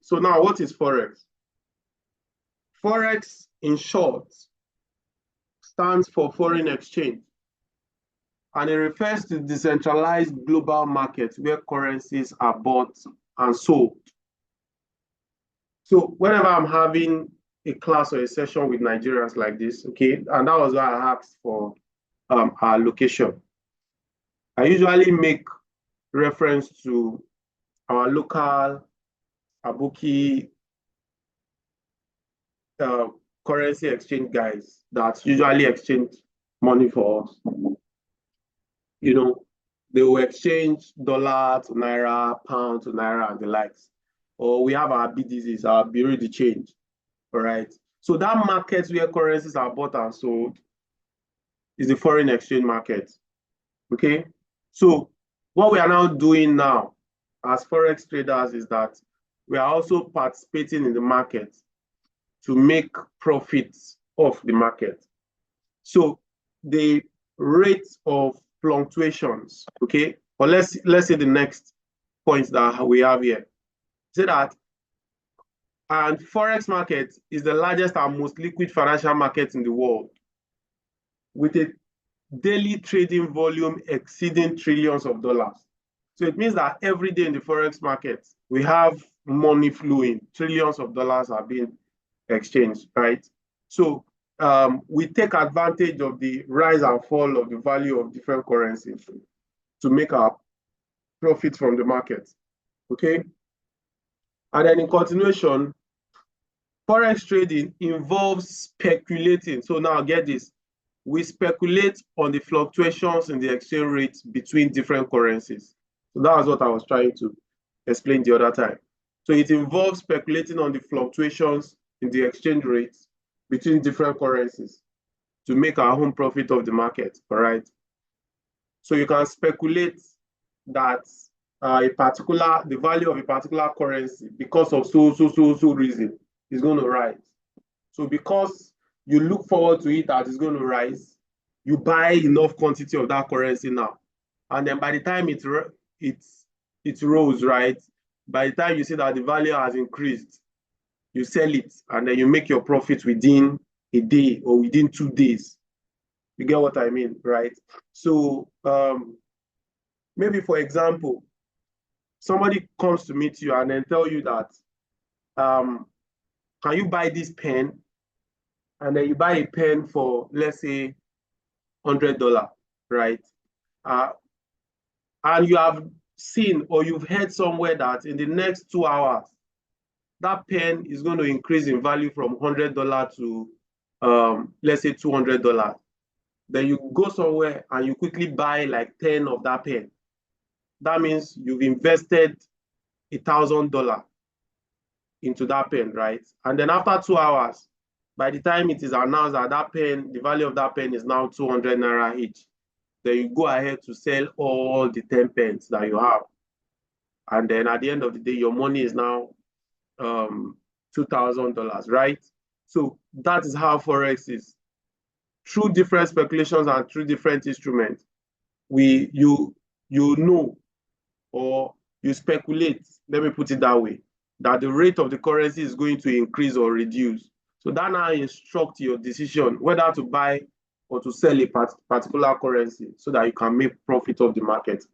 So now what is Forex? Forex, in short, stands for foreign exchange. And it refers to decentralized global markets where currencies are bought and sold. So whenever I'm having a class or a session with Nigerians like this, okay, and that was why I asked for our location. I usually make reference to our local Abuki currency exchange guys that usually exchange money for us. You know, they will exchange dollar to naira, pound to naira, and the likes. Or we have our BDCs, our Bureau de Change, all right? So that market where currencies are bought and sold is the foreign exchange market, okay? So what we are now doing now as Forex traders is that we are also participating in the market to make profits off the market. So the rate of fluctuations, okay? Or let's say the next point that we have here. Say that, and Forex market is the largest and most liquid financial market in the world, with a daily trading volume exceeding trillions of dollars. So it means that every day in the Forex market, we have money flowing, trillions of dollars are being exchanged, right? So we take advantage of the rise and fall of the value of different currencies to make our profit from the market, okay? And then in continuation, Forex trading involves speculating. So now get this, we speculate on the fluctuations in the exchange rates between different currencies. So that was what I was trying to explain the other time. So it involves speculating on the fluctuations in the exchange rates between different currencies to make our own profit of the market, all right? So you can speculate that the value of a particular currency, because of so reason, is going to rise. So because you look forward to it that it's going to rise, you buy enough quantity of that currency now. And then by the time it rose, right? By the time you see that the value has increased, you sell it, and then you make your profit within a day or within 2 days. You get what I mean, right? So maybe, for example, somebody comes to meet you and then tell you that, can you buy this pen? And then you buy a pen for, let's say, $100, right? And you have seen or you've heard somewhere that in the next 2 hours, that pen is going to increase in value from $100 to, let's say, $200. Then you go somewhere and you quickly buy like 10 of that pen. That means you've invested $1,000 into that pen, right? And then after 2 hours, by the time it is announced that that pen, the value of that pen is now 200 naira each, then you go ahead to sell all the 10 pens that you have. And then at the end of the day, your money is now $2,000, right? So that is how Forex is. Through different speculations and through different instruments, you know, or you speculate, let me put it that way, that the rate of the currency is going to increase or reduce. So that now instructs your decision whether to buy or to sell a particular currency so that you can make profit of the market.